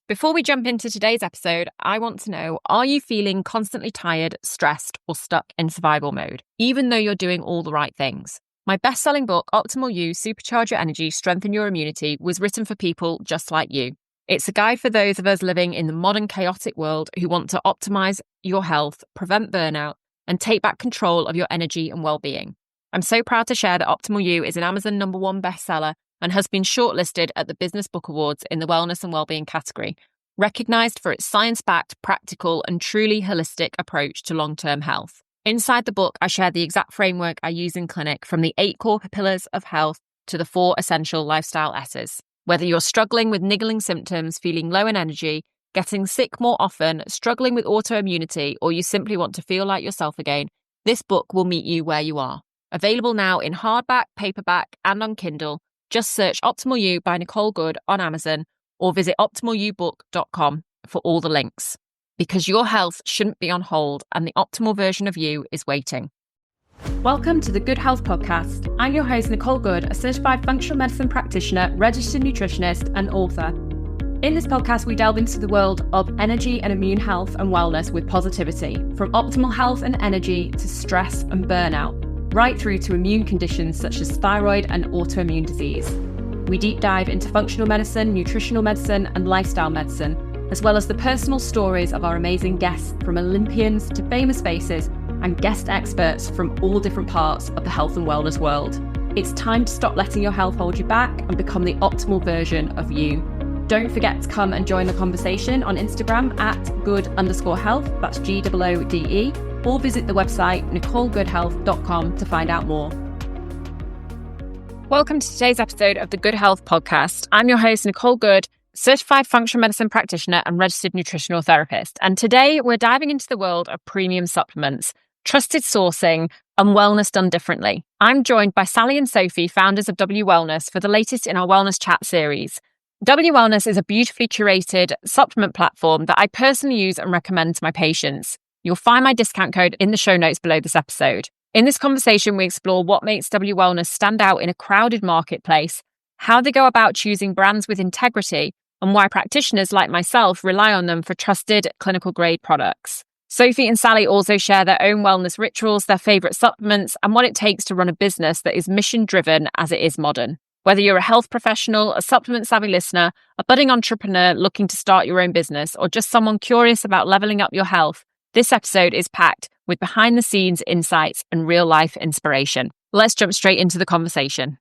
Before we jump into today's episode, I want to know, are you feeling constantly tired, stressed, or stuck in survival mode, even though you're doing all the right things? My best-selling book, Optimal You, Supercharge Your Energy, Strengthen Your Immunity, was written for people just like you. It's a guide for those of us living in the modern chaotic world who want to optimize your health, prevent burnout, and take back control of your energy and well-being. I'm so proud to share that Optimal You is an Amazon #1 bestseller and has been shortlisted at the Business Book Awards in the Wellness and Wellbeing category, recognized for its science-backed, practical, and truly holistic approach to long-term health. Inside the book, I share the exact framework I use in clinic, from the 8 core pillars of health to the 4 essential lifestyle S's. Whether you're struggling with niggling symptoms, feeling low in energy, getting sick more often, struggling with autoimmunity, or you simply want to feel like yourself again, this book will meet you where you are. Available now in hardback, paperback, and on Kindle. Just search Optimal You by Nicole Good on Amazon or visit optimalyoubook.com for all the links. Because your health shouldn't be on hold and the optimal version of you is waiting. Welcome to the Good Health Podcast. I'm your host, Nicole Good, a certified functional medicine practitioner, registered nutritionist, and author. In this podcast, we delve into the world of energy and immune health and wellness with positivity, from optimal health and energy to stress and burnout, right through to immune conditions such as thyroid and autoimmune disease. We deep dive into functional medicine, nutritional medicine, and lifestyle medicine, as well as the personal stories of our amazing guests, from Olympians to famous faces and guest experts from all different parts of the health and wellness world. It's time to stop letting your health hold you back and become the optimal version of you. Don't forget to come and join the conversation on Instagram at good_health, that's GOODE, or visit the website nicolegoodhealth.com to find out more. Welcome to today's episode of the Good Health Podcast. I'm your host, Nicole Good, certified functional medicine practitioner and registered nutritional therapist. And today we're diving into the world of premium supplements, trusted sourcing, and wellness done differently. I'm joined by Sally and Sophie, founders of W Wellness, for the latest in our Wellness Chat series. W Wellness is a beautifully curated supplement platform that I personally use and recommend to my patients. You'll find my discount code in the show notes below this episode. In this conversation, we explore what makes W Wellness stand out in a crowded marketplace, how they go about choosing brands with integrity, and why practitioners like myself rely on them for trusted clinical-grade products. Sophie and Sally also share their own wellness rituals, their favourite supplements, and what it takes to run a business that is mission-driven as it is modern. Whether you're a health professional, a supplement-savvy listener, a budding entrepreneur looking to start your own business, or just someone curious about levelling up your health, this episode is packed with behind-the-scenes insights and real-life inspiration. Let's jump straight into the conversation.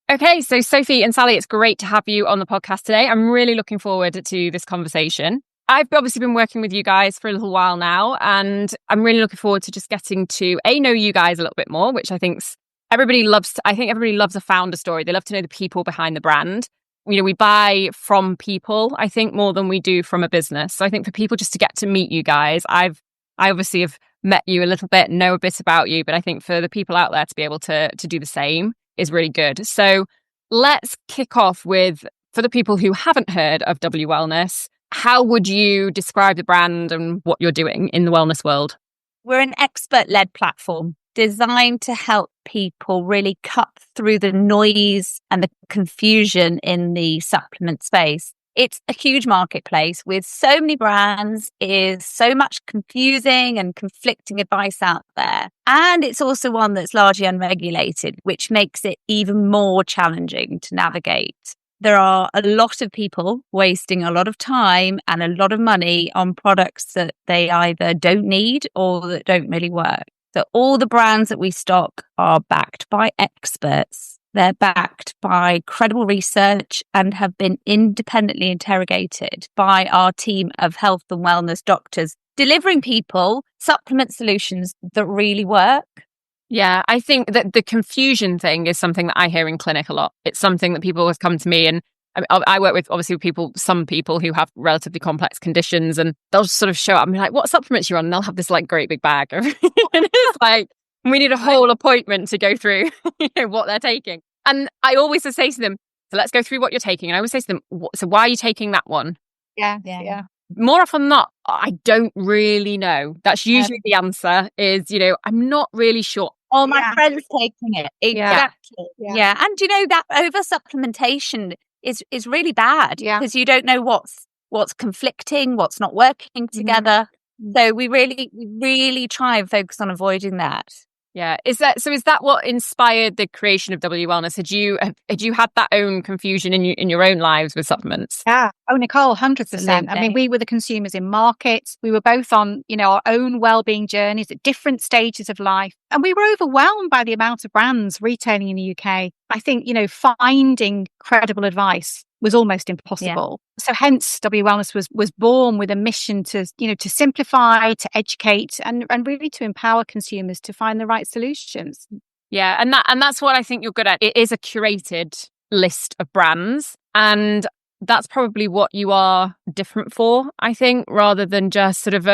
Okay, so Sophie and Sally, it's great to have you on the podcast today. I'm really looking forward to this conversation. I've obviously been working with you guys for a little while now, and I'm really looking forward to just getting to know you guys a little bit more, which I think everybody loves a founder story. They love to know the people behind the brand. You know, we buy from people, I think, more than we do from a business. So I think for people just to get to meet you guys, I obviously have met you a little bit, know a bit about you, but I think for the people out there to be able to do the same is really good. So let's kick off with, for the people who haven't heard of W Wellness, how would you describe the brand and what you're doing in the wellness world? We're an expert-led platform designed to help people really cut through the noise and the confusion in the supplement space. It's a huge marketplace with so many brands, is so much confusing and conflicting advice out there. And it's also one that's largely unregulated, which makes it even more challenging to navigate. There are a lot of people wasting a lot of time and a lot of money on products that they either don't need or that don't really work. So all the brands that we stock are backed by experts. They're backed by credible research and have been independently interrogated by our team of health and wellness doctors, delivering people supplement solutions that really work. Yeah, I think that the confusion thing is something that I hear in clinic a lot. It's something that people always come to me, and I work with obviously some people who have relatively complex conditions, and they'll just sort of show up and be like, what supplements you're on? And they'll have this like great big bag. And it's like, we need a whole appointment to go through what they're taking. And I always just say to them, so let's go through what you're taking. And I always say to them, so why are you taking that one? Yeah. More often than not, I don't really know. That's usually the answer is, I'm not really sure. Oh, my friend's taking it. Exactly. Yeah. And that over supplementation is really bad because you don't know what's what's conflicting, what's not working together. So we really try and focus on avoiding that. Yeah. Is that what inspired the creation of W Wellness? Had you had that own confusion in your own lives with supplements? Yeah. Oh, Nicole, 100%. Absolutely. I mean, we were the consumers in markets. We were both on, our own well-being journeys at different stages of life. And we were overwhelmed by the amount of brands retailing in the UK. I think, finding credible advice was almost impossible. Yeah. So hence W Wellness was born with a mission to simplify, to educate, and really to empower consumers to find the right solutions. Yeah, and that's what I think you're good at. It is a curated list of brands, and that's probably what you are different for, I think, rather than just sort of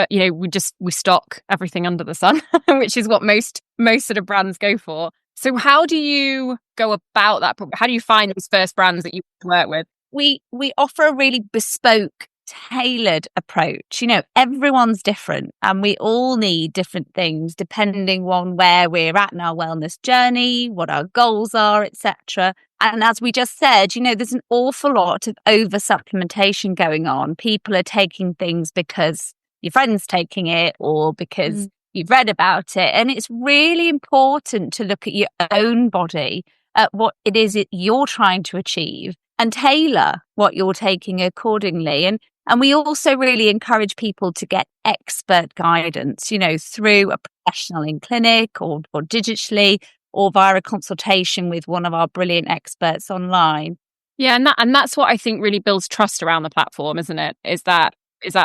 we stock everything under the sun, which is what most sort of brands go for. So how do you go about that? How do you find these first brands that you work with? We offer a really bespoke, tailored approach. Everyone's different and we all need different things depending on where we're at in our wellness journey, what our goals are, etc. And as we just said, there's an awful lot of over supplementation going on. People are taking things because your friend's taking it or because you've read about it. And it's really important to look at your own body, at what it is that you're trying to achieve, and tailor what you're taking accordingly. And we also really encourage people to get expert guidance, through a professional in clinic or digitally, or via a consultation with one of our brilliant experts online. Yeah, and that's what I think really builds trust around the platform, isn't it? Is that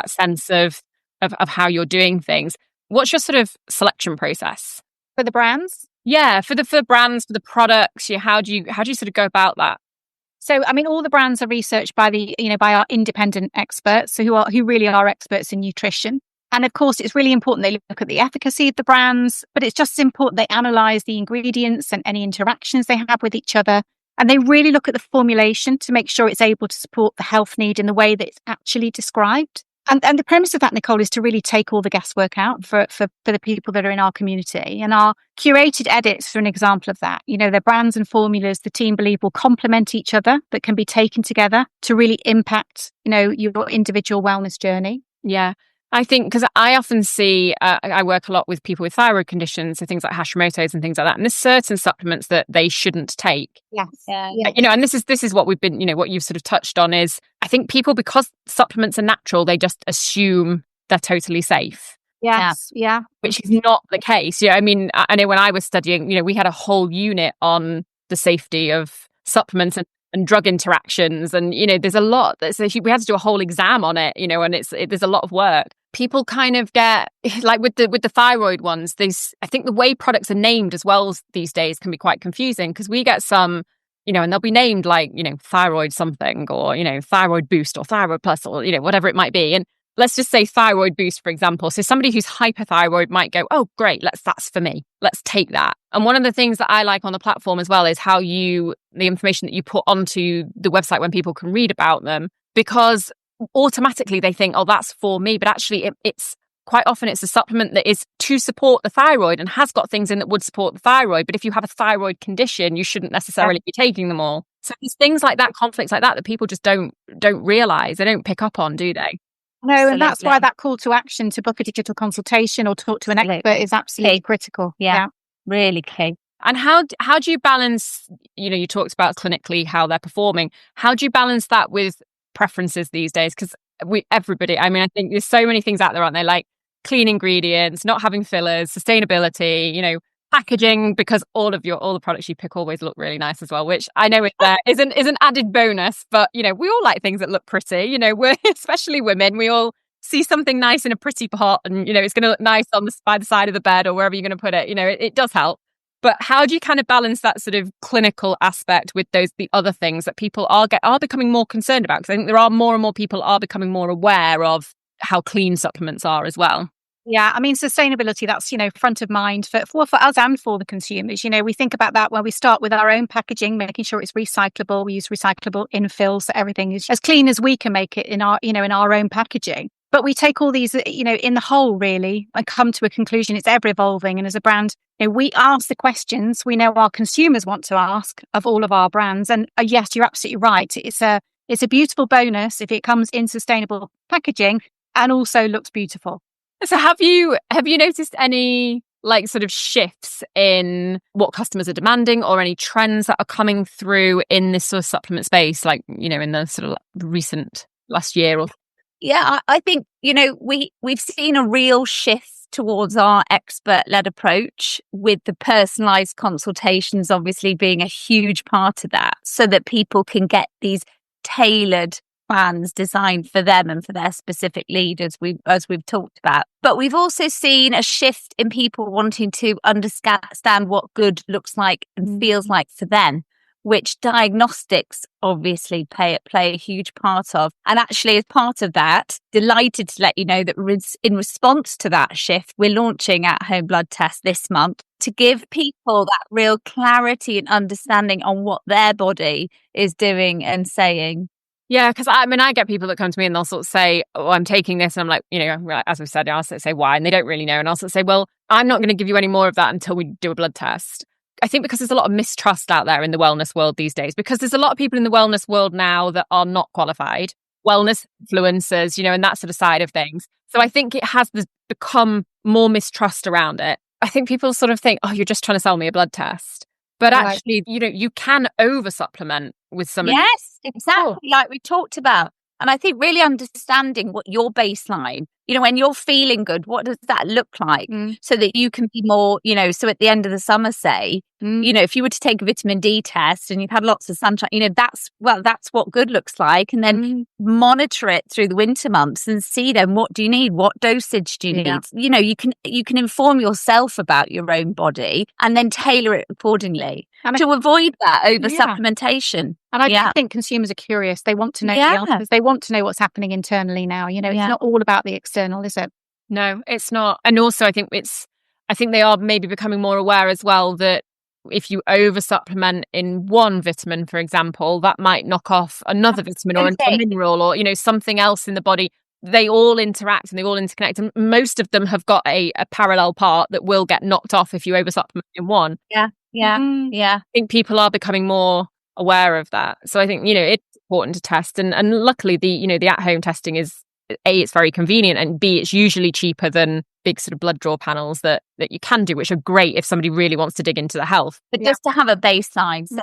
sense of how you're doing things. What's your sort of selection process for the brands? Yeah, for the brands, for the products. How do you sort of go about that? So, I mean, all the brands are researched by by our independent experts, so who really are experts in nutrition. And of course, it's really important they look at the efficacy of the brands, but it's just as important they analyze the ingredients and any interactions they have with each other. And they really look at the formulation to make sure it's able to support the health need in the way that it's actually described. And the premise of that, Nicole, is to really take all the guesswork out for the people that are in our community. And our curated edits are an example of that. The brands and formulas the team believe will complement each other, but can be taken together to really impact, your individual wellness journey. Yeah. I think because I often see, I work a lot with people with thyroid conditions, so things like Hashimoto's and things like that. And there's certain supplements that they shouldn't take. Yes. Yeah. And this is what we've been, what you've sort of touched on is, I think people, because supplements are natural, they just assume they're totally safe. Yes. Yeah. Which is not the case. I mean, I know when I was studying, we had a whole unit on the safety of supplements and drug interactions. And, there's a lot we had to do a whole exam on it, and there's a lot of work. People kind of get, like with the thyroid ones, I think the way products are named as well these days can be quite confusing, because we get some, and they'll be named like, thyroid something, or, thyroid boost or thyroid plus, or, whatever it might be. And let's just say thyroid boost, for example. So somebody who's hypothyroid might go, oh, great, that's for me. Let's take that. And one of the things that I like on the platform as well is how the information that you put onto the website when people can read about them, because automatically they think, oh, that's for me. But actually it's quite often it's a supplement that is to support the thyroid and has got things in that would support the thyroid. But if you have a thyroid condition, you shouldn't necessarily be taking them all. So there's things like that, conflicts like that people just don't realize, they don't pick up on, do they? No, absolutely. And that's why that call to action to book a digital consultation or talk to an expert is absolutely critical. Yeah, really key. And how do you balance, you talked about clinically how they're performing. How do you balance that with preferences these days? Because everybody, I mean, I think there's so many things out there, aren't there? Like clean ingredients, not having fillers, sustainability, packaging, because all the products you pick always look really nice as well, which I know is an added bonus. But we all like things that look pretty. We're especially women. We all see something nice in a pretty pot, and it's going to look nice by the side of the bed or wherever you're going to put it. It does help. But how do you kind of balance that sort of clinical aspect with the other things that people are becoming more concerned about? Because I think there are more and more people are becoming more aware of how clean supplements are as well. Yeah, I mean, sustainability, that's, front of mind for us and for the consumers. We think about that when we start with our own packaging, making sure it's recyclable. We use recyclable infills, so everything is as clean as we can make it in our own packaging. But we take all these, in the whole, really, and come to a conclusion. It's ever evolving. And as a brand, we ask the questions we know our consumers want to ask of all of our brands. And yes, you're absolutely right. It's a It's a beautiful bonus if it comes in sustainable packaging and also looks beautiful. So have you noticed any like sort of shifts in what customers are demanding, or any trends that are coming through in this sort of supplement space, like, you know, in the sort of recent last year? Or Yeah, I think, you know, we've seen a real shift towards our expert-led approach, with the personalized consultations obviously being a huge part of that, so that people can get these tailored plans designed for them and for their specific lead, as we've talked about. But we've also seen a shift in people wanting to understand what good looks like and feels like for them, which diagnostics obviously play a huge part of. And actually, as part of that, delighted to let you know that in response to that shift, we're launching at-home blood tests this month to give people that real clarity and understanding on what their body is doing and saying. yeah, because I mean, I get people that come to me and they'll sort of say, oh, I'm taking this. And I'm like, you know, as I've said, I'll sort of say why, and they don't really know. And I'll sort of say, well, I'm not going to give you any more of that until we do a blood test. I think because there's a lot of mistrust out there in the wellness world these days, because there's a lot of people in the wellness world now that are not qualified, wellness influencers, you know, and that sort of side of things. So I think it has become more mistrust around it. I think people sort of think, oh, you're just trying to sell me a blood test. But actually, you know, you can over supplement with some. Yes, exactly. Like we talked about. And I think really understanding what your baseline, you know, when you're feeling good, what does that look like? So that you can be more, you know, so at the end of the summer, say, you know, if you were to take a vitamin D test and you've had lots of sunshine, you know, that's what good looks like. And then monitor it through the winter months and see then, what do you need? What dosage do you need? You know, you can inform yourself about your own body and then tailor it accordingly to avoid that over supplementation. And I think consumers are curious. They want to know the answers. They want to know what's happening internally now. You know, it's not all about the external, is it? No, it's not. And also, I think they are maybe becoming more aware as well that if you over supplement in one vitamin, for example, that might knock off another vitamin or a mineral or, you know, something else in the body. They all interact and they all interconnect. And most of them have got a parallel part that will get knocked off if you over supplement in one. Yeah. I think people are becoming more aware of that. So I think, you know, it's important to test. And luckily the at-home testing is, A, it's very convenient, and B, it's usually cheaper than big sort of blood draw panels that you can do, which are great if somebody really wants to dig into the health. But just to have a baseline. So,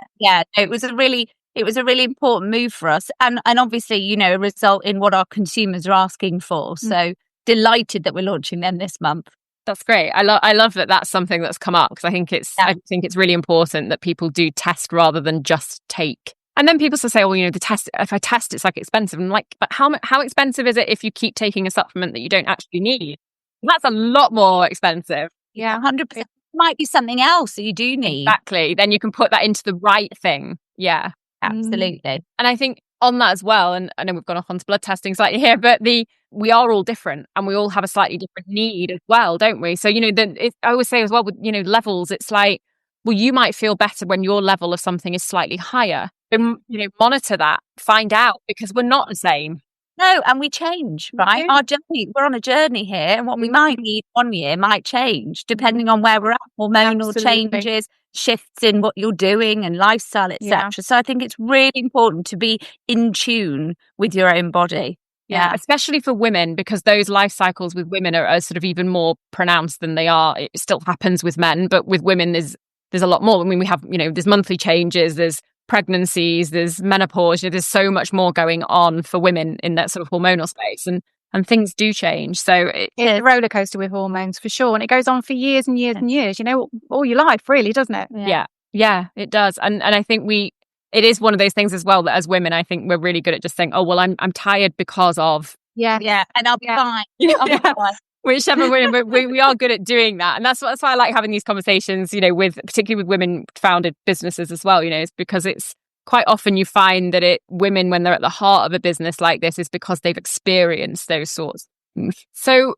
it was a really important move for us. And obviously, you know, a result in what our consumers are asking for. So delighted that we're launching them this month. That's great. I love that that's something that's come up, because I think it's really important that people do test rather than just take. And then people still say, well, you know, if I test, it's like expensive. I'm like, but how expensive is it if you keep taking a supplement that you don't actually need? That's a lot more expensive. Yeah, 100%. It might be something else that you do need. Exactly. Then you can put that into the right thing. Yeah, absolutely. And I think on that as well, and I know we've gone off onto blood testing slightly here, but we are all different and we all have a slightly different need as well, don't we? So, you know, I always say as well with, you know, levels, it's like, well, you might feel better when your level of something is slightly higher. And, you know, monitor that, find out, because we're not the same. No, and we change, right? Our journey, we're on a journey here, and what we might need 1 year might change depending on where we're at. Hormonal changes, shifts in what you're doing and lifestyle, etc. So I think it's really important to be in tune with your own body. Yeah, especially for women, because those life cycles with women are sort of even more pronounced than they are. It still happens with men, but with women, there's a lot more. I mean, we have, you know, there's monthly changes, there's pregnancies, there's menopause, you know, there's so much more going on for women in that sort of hormonal space, and things do change. So it's a roller coaster with hormones for sure, and it goes on for years and years and years, you know, all your life really, doesn't it? Yeah, it does. And I think it is one of those things as well that as women, I think we're really good at just saying, oh well, I'm tired because of and I'll be fine. I'll be fine. Whichever way, but we are good at doing that. And that's why I like having these conversations, you know, particularly with women founded businesses as well, you know, it's because it's quite often you find that women, when they're at the heart of a business like this, is because they've experienced those sorts. So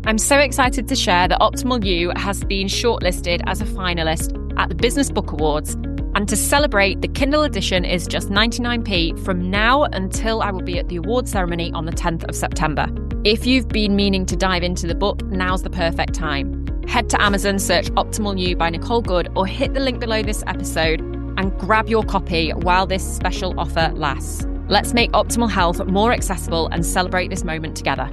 I'm so excited to share that Optimal You has been shortlisted as a finalist at the Business Book Awards. And to celebrate, the Kindle edition is just 99p from now until I will be at the award ceremony on the 10th of September. If you've been meaning to dive into the book, now's the perfect time. Head to Amazon, search Optimal You by Nicole Good, or hit the link below this episode and grab your copy while this special offer lasts. Let's make optimal health more accessible and celebrate this moment together.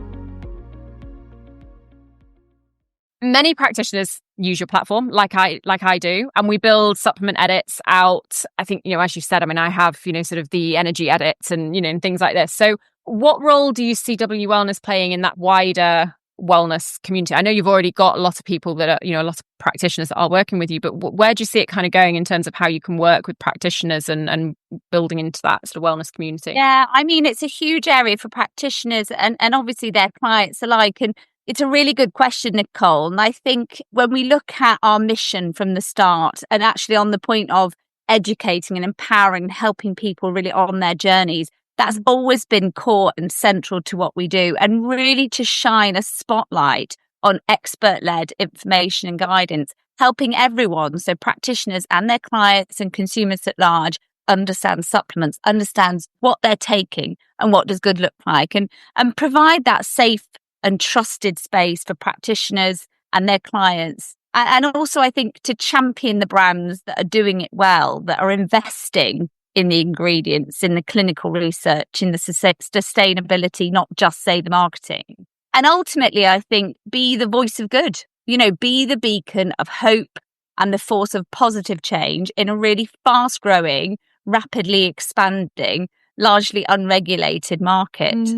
Many practitioners use your platform like I do, and we build supplement edits out. I think, as you said, I have, sort of the energy edits and, and things like this. So what role do you see W Wellness playing in that wider wellness community? I know you've already got a lot of people that are, a lot of practitioners that are working with you, but where do you see it kind of going in terms of how you can work with practitioners and building into that sort of wellness community? Yeah, it's a huge area for practitioners and obviously their clients alike. And it's a really good question, Nicole. And I think when we look at our mission from the start and actually on the point of educating and empowering and helping people really on their journeys, that's always been core and central to what we do, and really to shine a spotlight on expert-led information and guidance, helping everyone, so practitioners and their clients and consumers at large, understand supplements, understands what they're taking and what does good look like, and provide that safe and trusted space for practitioners and their clients. And also, I think, to champion the brands that are doing it well, that are investing in the ingredients, in the clinical research, in the sustainability, not just say the marketing. And ultimately, I think, be the voice of good, be the beacon of hope and the force of positive change in a really fast growing, rapidly expanding, largely unregulated market.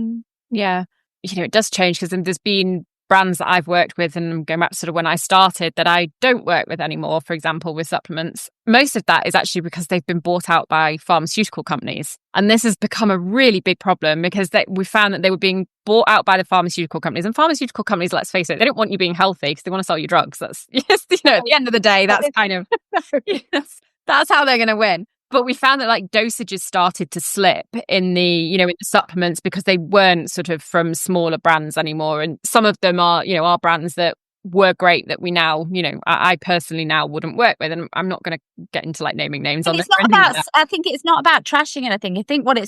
Yeah. It does change because there's been brands that I've worked with, and going back to sort of when I started, that I don't work with anymore, for example, with supplements. Most of that is actually because they've been bought out by pharmaceutical companies. And this has become a really big problem because we found that they were being bought out by the pharmaceutical companies. And pharmaceutical companies, let's face it, they don't want you being healthy because they want to sell you drugs. That's, at the end of the day, that's kind of, that's how they're going to win. But we found that dosages started to slip in the, in the supplements because they weren't sort of from smaller brands anymore. And some of them are, are brands that were great that we now, I personally now wouldn't work with. And I'm not going to get into naming names on this. I think it's not about trashing anything. I think what we're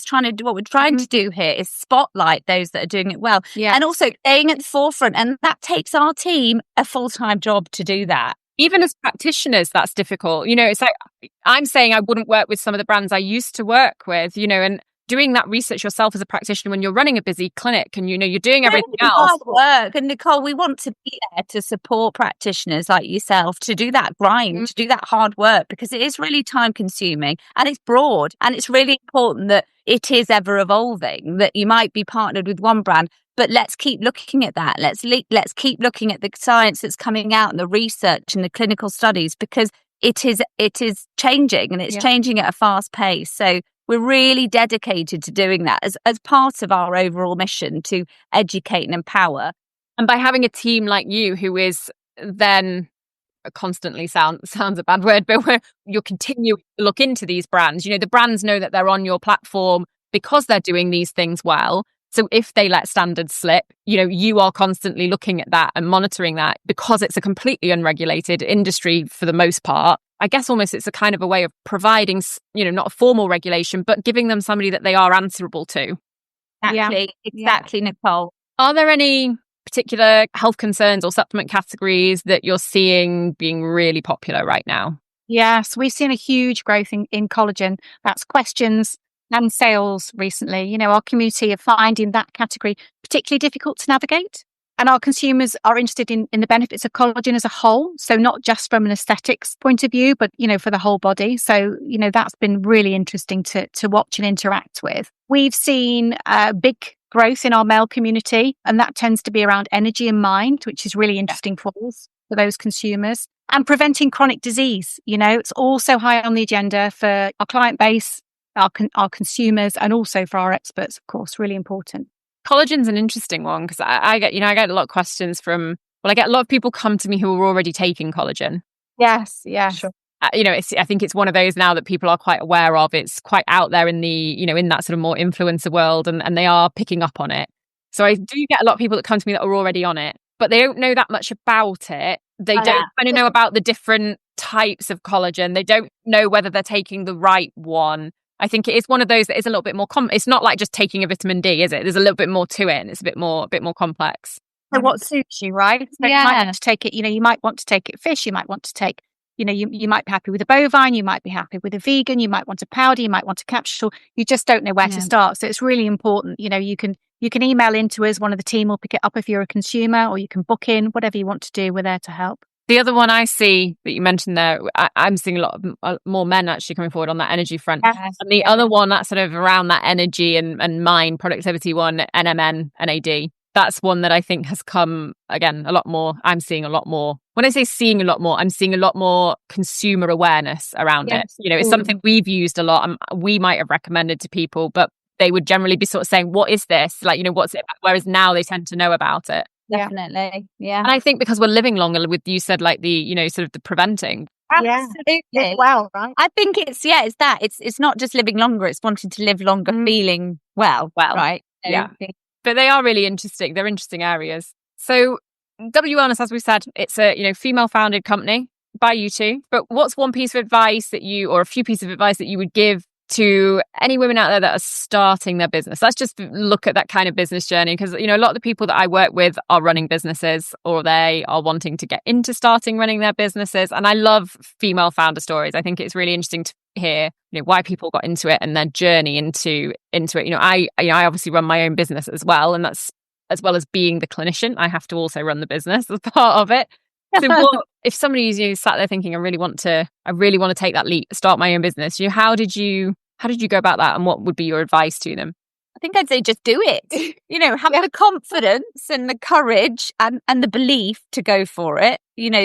trying to do here is spotlight those that are doing it well. Yeah. And also staying at the forefront. And that takes our team a full-time job to do that. Even as practitioners, that's difficult. It's I'm saying I wouldn't work with some of the brands I used to work with, and doing that research yourself as a practitioner when you're running a busy clinic and, you're doing everything else. Hard work. And Nicole, we want to be there to support practitioners like yourself to do that grind, to do that hard work, because it is really time consuming and it's broad, and it's really important that it is ever evolving, that you might be partnered with one brand, but let's keep looking at that. Let's keep looking at the science that's coming out and the research and the clinical studies, because it is changing, and it's changing at a fast pace. So we're really dedicated to doing that as part of our overall mission to educate and empower. And by having a team like you who is then constantly sounds a bad word, but where you'll continue to look into these brands. The brands know that they're on your platform because they're doing these things well. So if they let standards slip, you are constantly looking at that and monitoring that, because it's a completely unregulated industry for the most part. I guess almost it's a kind of a way of providing, not a formal regulation, but giving them somebody that they are answerable to. Exactly, Nicole. Are there any particular health concerns or supplement categories that you're seeing being really popular right now? Yes, we've seen a huge growth in collagen. That's questions and sales recently. Our community are finding that category particularly difficult to navigate. And our consumers are interested in the benefits of collagen as a whole. So not just from an aesthetics point of view, but, for the whole body. So, that's been really interesting to watch and interact with. We've seen big growth in our male community, and that tends to be around energy and mind, which is really interesting for us, for those consumers. And preventing chronic disease. It's also high on the agenda for our client base, our consumers, and also for our experts, of course, really important. Collagen's an interesting one because I get a lot of questions I get a lot of people come to me who are already taking collagen. Yes. Sure. I think it's one of those now that people are quite aware of. It's quite out there in the, in that sort of more influencer world, and they are picking up on it. So I do get a lot of people that come to me that are already on it, but they don't know that much about it. They don't kind of know about the different types of collagen. They don't know whether they're taking the right one. I think it is one of those that is a little bit more it's not like just taking a vitamin D, is it? There's a little bit more to it, and it's a bit more complex. So what suits you, right? So you might want to take it, you might want to take it fish, you might want to take you might be happy with a bovine, you might be happy with a vegan, you might want a powder, you might want a capsule. You just don't know where to start. So it's really important. You can email into us. One of the team will pick it up if you're a consumer, or you can book in, whatever you want to do. We're there to help. The other one I see that you mentioned there, I'm seeing a lot of more men actually coming forward on that energy front. Yes. And the other one that's sort of around that energy and mind productivity one, NMN, NAD. That's one that I think has come, again, a lot more. I'm seeing a lot more. When I say seeing a lot more, I'm seeing a lot more consumer awareness around it. It's something we've used a lot. We might have recommended to people, but they would generally be sort of saying, what is this? Like, what's it? Whereas now they tend to know about it. Definitely. Yeah. And I think because we're living longer, with you said like the, sort of the preventing. Absolutely. Well, right. I think it's that. It's not just living longer, it's wanting to live longer, feeling well. Right. Yeah. But they are really interesting. They're interesting areas. So W Wellness, as we said, it's a female founded company by you two. But what's one piece of advice or a few pieces of advice that you would give to any women out there that are starting their business? Let's just look at that kind of business journey, because a lot of the people that I work with are running businesses, or they are wanting to get into running their businesses. And I love female founder stories. I think it's really interesting to hear why people got into it and their journey into it. I obviously run my own business as well, and that's as well as being the clinician, I have to also run the business as part of it. So if somebody's sat there thinking I really want to take that leap, start my own business, how did you go about that, and what would be your advice to them? I think I'd say just do it. Have the confidence and the courage and the belief to go for it.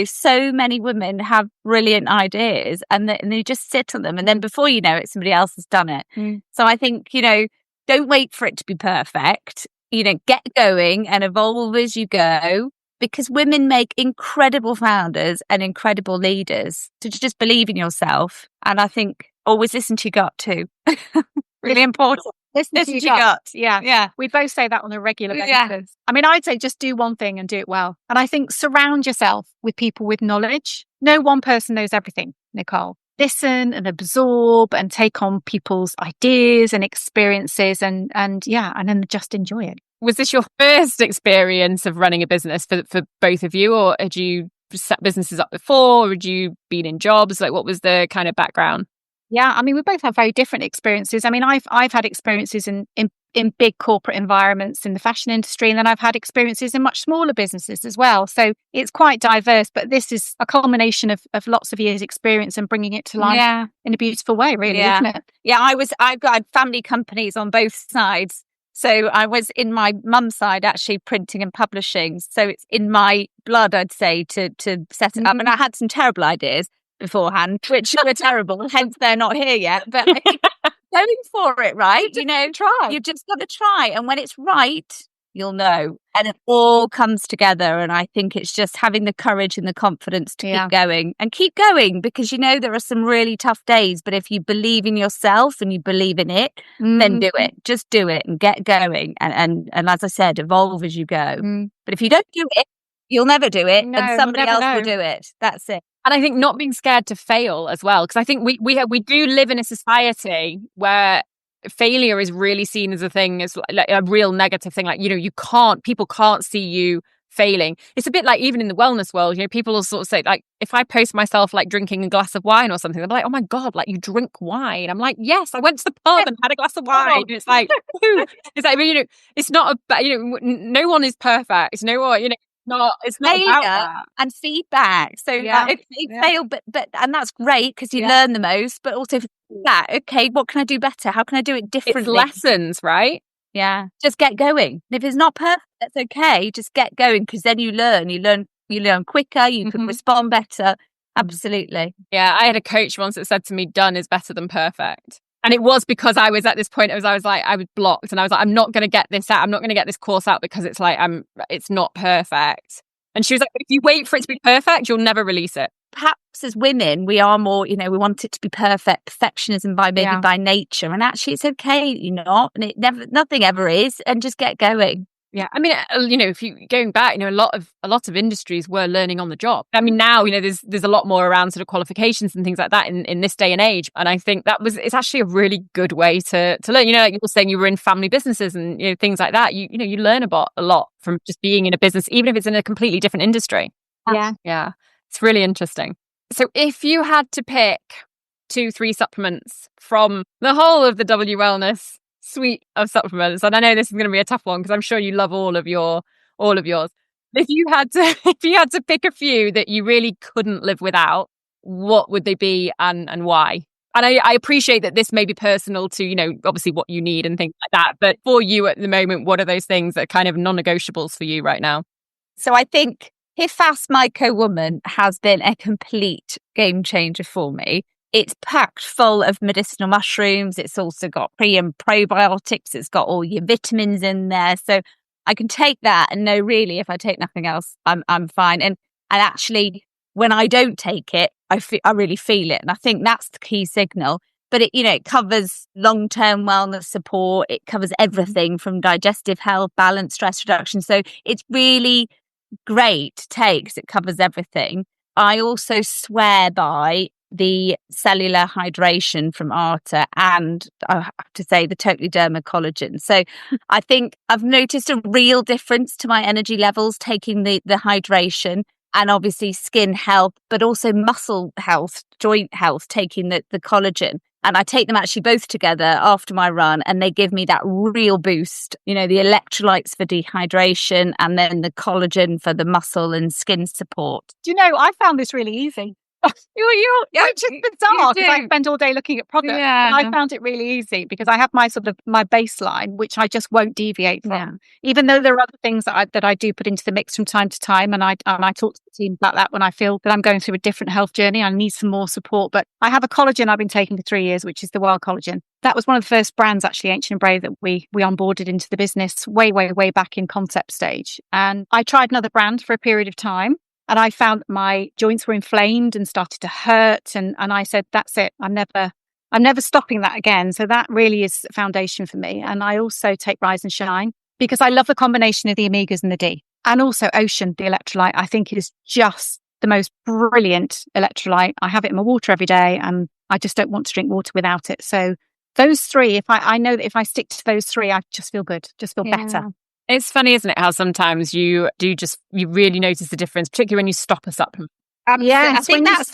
So many women have brilliant ideas and they just sit on them, and then before you know it, somebody else has done it. So I think, don't wait for it to be perfect. Get going and evolve as you go, because women make incredible founders and incredible leaders. So just believe in yourself. And I think always listen to your gut too. Really important. Listen to your gut. Yeah. We both say that on a regular basis. Yeah. I mean, I'd say just do one thing and do it well. And I think surround yourself with people with knowledge. No one person knows everything, Nicole. Listen and absorb and take on people's ideas and experiences and then just enjoy it. Was this your first experience of running a business for both of you, or had you set businesses up before, or had you been in jobs? Like, what was the kind of background? Yeah, I mean, we both have very different experiences. I mean, I've had experiences in big corporate environments in the fashion industry, and then I've had experiences in much smaller businesses as well. So it's quite diverse, but this is a culmination of lots of years' experience and bringing it to life in a beautiful way, really, isn't it? Yeah, I've got family companies on both sides. So I was in my mum's side actually printing and publishing. So it's in my blood, I'd say, to set it up. And I had some terrible ideas beforehand, which were terrible, hence they're not here yet. But going for it, right? Try. You've just got to try. And when it's right, you'll know. And it all comes together. And I think it's just having the courage and the confidence to keep going. And keep going, because there are some really tough days. But if you believe in yourself and you believe in it, then do it. Just do it and get going. And as I said, evolve as you go. But if you don't do it, you'll never do it. And somebody else will do it. That's it. And I think not being scared to fail as well, because I think we do live in a society where failure is really seen as a thing, as like a real negative thing. Like, people can't see you failing. It's a bit like even in the wellness world, people will sort of say, like, if I post myself like drinking a glass of wine or something, they're like, oh my God, like you drink wine. I'm like, yes, I went to the pub and had a glass of wine. And it's like, it's like, it's not no one is perfect. It's no one, it's not failure about that. And feedback. So if you fail, but and that's great because you learn the most. But also that, okay, what can I do better? How can I do it differently? It's lessons, right? Yeah, just get going. And if it's not perfect, that's okay. Just get going, because then you learn. You learn quicker. You can respond better. Absolutely. Yeah, I had a coach once that said to me, "Done is better than perfect." And it was because I was at this point, I was blocked, and I was like, I'm not going to get this out. I'm not going to get this course out because it's like, it's not perfect. And she was like, if you wait for it to be perfect, you'll never release it. Perhaps as women, we are more, we want it to be perfect, perfectionism by nature. And actually it's okay, and nothing ever is, and just get going. Yeah, I mean, if you going back, a lot of industries were learning on the job. I mean, now there's a lot more around sort of qualifications and things like that in this day and age. And I think it's actually a really good way to learn. Like you were saying, you were in family businesses and things like that. You learn about a lot from just being in a business, even if it's in a completely different industry. Yeah, it's really interesting. So if you had to pick 2-3 supplements from the whole of the W Wellness suite of supplements, and I know this is going to be a tough one because I'm sure you love all of yours. If you had to pick a few that you really couldn't live without, what would they be and why? And I appreciate that this may be personal to, obviously what you need and things like that. But for you at the moment, what are those things that are kind of non-negotiables for you right now? So I think HIFAS Myco Woman has been a complete game changer for me. It's packed full of medicinal mushrooms. It's also got pre and probiotics. It's got all your vitamins in there. So I can take that and know really if I take nothing else, I'm fine. And actually, when I don't take it, I really feel it. And I think that's the key signal. But it covers long-term wellness support. It covers everything from digestive health, balance, stress reduction. So it's really great to take because it covers everything. I also swear by the cellular hydration from Arta and I have to say the Totally Derma collagen. So I think I've noticed a real difference to my energy levels taking the hydration and obviously skin health, but also muscle health, joint health, taking the collagen. And I take them actually both together after my run and they give me that real boost, the electrolytes for dehydration and then the collagen for the muscle and skin support. Do you know, I found this really easy. Which is bizarre because I spend all day looking at products. Yeah. I found it really easy because I have my my baseline, which I just won't deviate from. Yeah. Even though there are other things that I do put into the mix from time to time, and I talk to the team about that when I feel that I'm going through a different health journey. I need some more support. But I have a collagen I've been taking for 3 years, which is the Wild Collagen. That was one of the first brands, actually, Ancient and Brave, that we onboarded into the business way back in concept stage. And I tried another brand for a period of time. And I found my joints were inflamed and started to hurt. And I said, that's it. I'm never stopping that again. So that really is the foundation for me. And I also take Rise and Shine because I love the combination of the omegas and the D. And also Ocean, the electrolyte, I think is just the most brilliant electrolyte. I have it in my water every day and I just don't want to drink water without it. So those three, I know that if I stick to those three, I just feel good, just feel better. It's funny, isn't it, how sometimes you really notice the difference, particularly when you stop a supplement. Yes, I think that's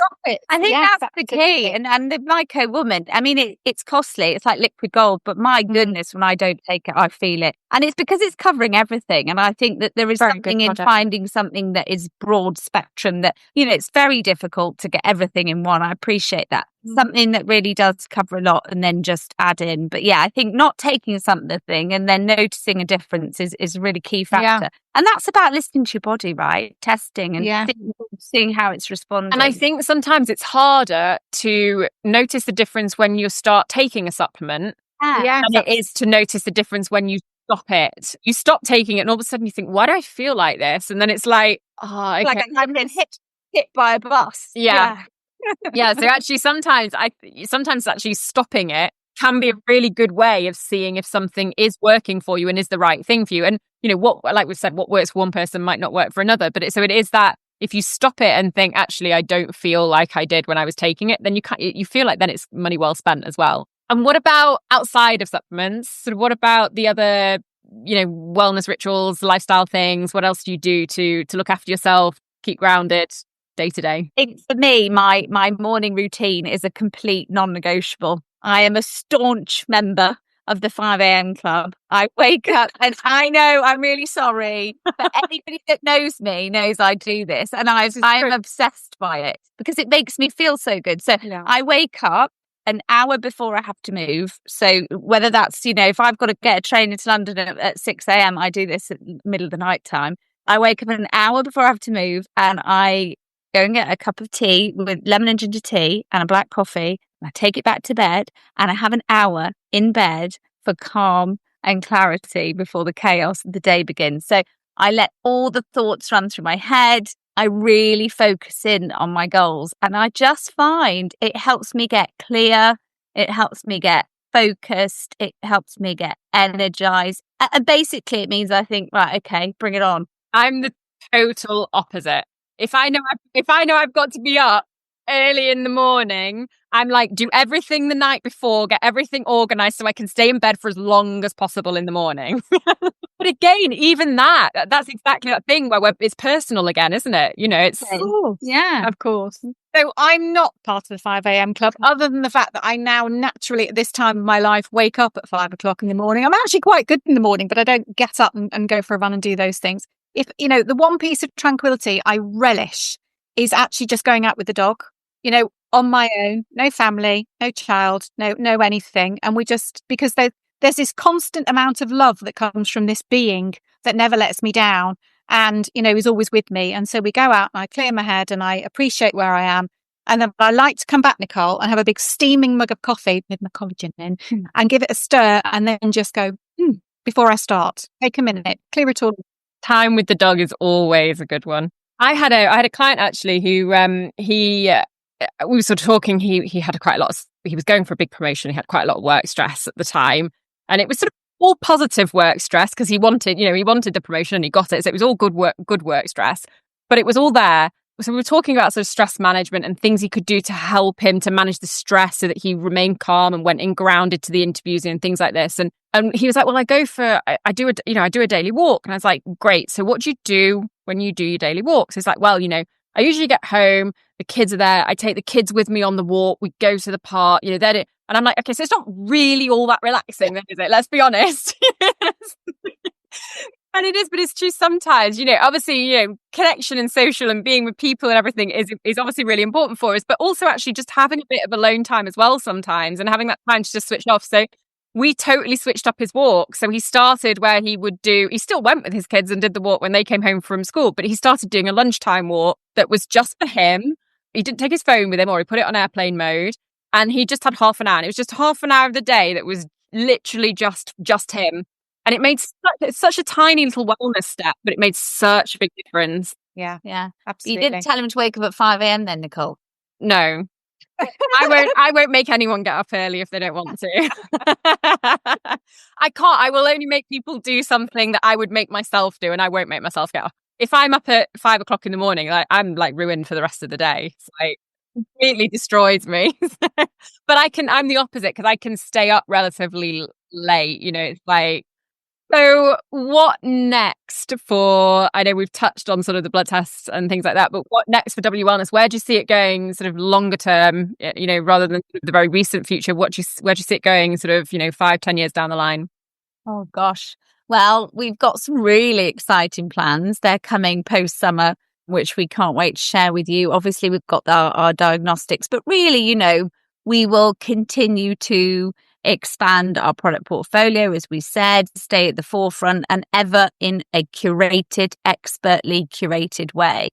the key. And the Myco Woman, I mean, it's costly. It's like liquid gold, but my goodness, when I don't take it, I feel it. And it's because it's covering everything. And I think that there is something in finding something that is broad spectrum that, it's very difficult to get everything in one. I appreciate that. Something that really does cover a lot and then just add in. But yeah, I think not taking something and then noticing a difference is a really key factor. Yeah. And that's about listening to your body, right? Testing and seeing how it's responding. And I think sometimes it's harder to notice the difference when you start taking a supplement than it is to notice the difference when you stop it. You stop taking it and all of a sudden you think, why do I feel like this? And then it's like, okay. Like I've been hit by a bus. Yeah. Yeah, so actually sometimes actually stopping it can be a really good way of seeing if something is working for you and is the right thing for you. And what, like we've said, what works for one person might not work for another. But it is that if you stop it and think, actually, I don't feel like I did when I was taking it, then you feel like then it's money well spent as well. And what about outside of supplements? Sort of what about the other, wellness rituals, lifestyle things? What else do you do to look after yourself, keep grounded? Day to day? For me, my morning routine is a complete non-negotiable. I am a staunch member of the 5 a.m. club. I wake up and I know I'm really sorry, but anybody that knows me knows I do this and I am obsessed by it because it makes me feel so good. So I wake up an hour before I have to move. So whether that's, if I've got to get a train into London at 6 a.m., I do this at the middle of the night time. I wake up an hour before I have to move and I go and get a cup of tea with lemon and ginger tea and a black coffee. I take it back to bed and I have an hour in bed for calm and clarity before the chaos of the day begins. So I let all the thoughts run through my head. I really focus in on my goals and I just find it helps me get clear. It helps me get focused. It helps me get energized. And basically it means I think, right, okay, bring it on. I'm the total opposite. If I know I've got to be up early in the morning, I'm like, do everything the night before, get everything organized so I can stay in bed for as long as possible in the morning. But again, even that's exactly that thing where it's personal again, isn't it? It's yeah, of course. So I'm not part of the 5 a.m. club, other than the fact that I now naturally at this time of my life wake up at 5 o'clock in the morning. I'm actually quite good in the morning, but I don't get up and go for a run and do those things. If, the one piece of tranquility I relish is actually just going out with the dog, on my own, no family, no child, no anything. And we just, because there's this constant amount of love that comes from this being that never lets me down. And, is always with me. And so we go out and I clear my head and I appreciate where I am. And then I like to come back, Nicole, and have a big steaming mug of coffee with my collagen in and give it a stir and then just go, before I start. Take a minute, clear it all. Time with the dog is always a good one. I had a client actually who, we were sort of talking, he had he was going for a big promotion. He had quite a lot of work stress at the time. And it was sort of all positive work stress because he wanted the promotion and he got it. So it was all good work stress, but it was all there. So we were talking about sort of stress management and things he could do to help him to manage the stress so that he remained calm and went in grounded to the interviews and things like this. And he was like, well, I do a daily walk. And I was like, great. So what do you do when you do your daily walks? He's like, well, I usually get home, the kids are there. I take the kids with me on the walk. We go to the park, then and I'm like, okay, so it's not really all that relaxing, then, is it? Let's be honest. And it is, but it's true sometimes, obviously, connection and social and being with people and everything is obviously really important for us, but also actually just having a bit of alone time as well sometimes and having that time to just switch off. So we totally switched up his walk. So he started where he still went with his kids and did the walk when they came home from school, but he started doing a lunchtime walk that was just for him. He didn't take his phone with him or he put it on airplane mode. And he just had half an hour. And it was just half an hour of the day that was literally just him. And it made such a tiny little wellness step, but it made such a big difference. Yeah, absolutely. You didn't tell him to wake up at 5 a.m. then, Nicole? No. I won't make anyone get up early if they don't want to. I can't. I will only make people do something that I would make myself do, and I won't make myself get up. If I'm up at 5 o'clock in the morning, I'm ruined for the rest of the day. It's completely destroys me. But I'm the opposite because I can stay up relatively late. It's so what next I know we've touched on sort of the blood tests and things like that, but what next for W Wellness? Where do you see it going sort of longer term, rather than the very recent future? Where do you see it going sort of, 5-10 years down the line? Oh, gosh. Well, we've got some really exciting plans. They're coming post-summer, which we can't wait to share with you. Obviously, we've got our diagnostics, but really, we will continue to expand our product portfolio, as we said, stay at the forefront and ever in a expertly curated way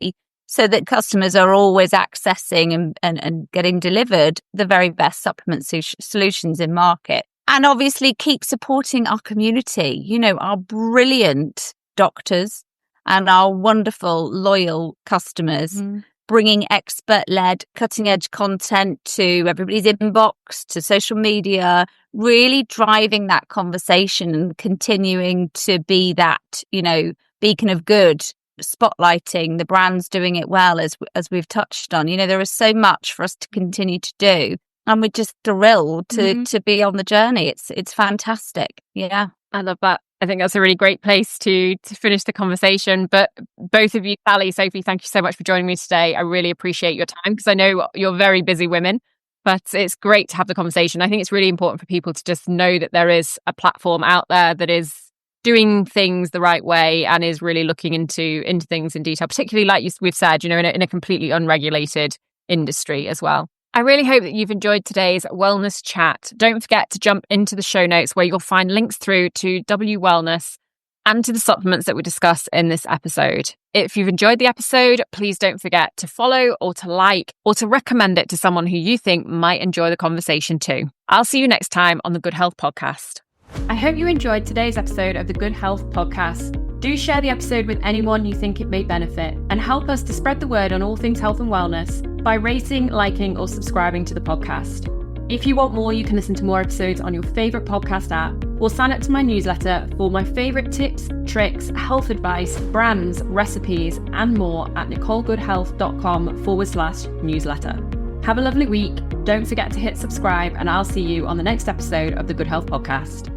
so that customers are always accessing and getting delivered the very best supplement solutions in market. And obviously keep supporting our community, our brilliant doctors and our wonderful, loyal customers. Bringing expert-led, cutting-edge content to everybody's inbox, to social media, really driving that conversation and continuing to be that, beacon of good, spotlighting the brands doing it well, as we've touched on. There is so much for us to continue to do, and we're just thrilled to be on the journey. It's fantastic. Yeah, I love that. I think that's a really great place to finish the conversation. But both of you, Sally, Sophie, thank you so much for joining me today. I really appreciate your time because I know you're very busy women, but it's great to have the conversation. I think it's really important for people to just know that there is a platform out there that is doing things the right way and is really looking into things in detail, particularly like we've said, in a completely unregulated industry as well. I really hope that you've enjoyed today's wellness chat. Don't forget to jump into the show notes where you'll find links through to W Wellness and to the supplements that we discuss in this episode. If you've enjoyed the episode, please don't forget to follow or to like or to recommend it to someone who you think might enjoy the conversation too. I'll see you next time on the Good Health Podcast. I hope you enjoyed today's episode of the Good Health Podcast. Do share the episode with anyone you think it may benefit and help us to spread the word on all things health and wellness by rating, liking, or subscribing to the podcast. If you want more, you can listen to more episodes on your favourite podcast app or sign up to my newsletter for my favourite tips, tricks, health advice, brands, recipes, and more at nicolegoodhealth.com/newsletter. Have a lovely week. Don't forget to hit subscribe, and I'll see you on the next episode of the Good Health Podcast.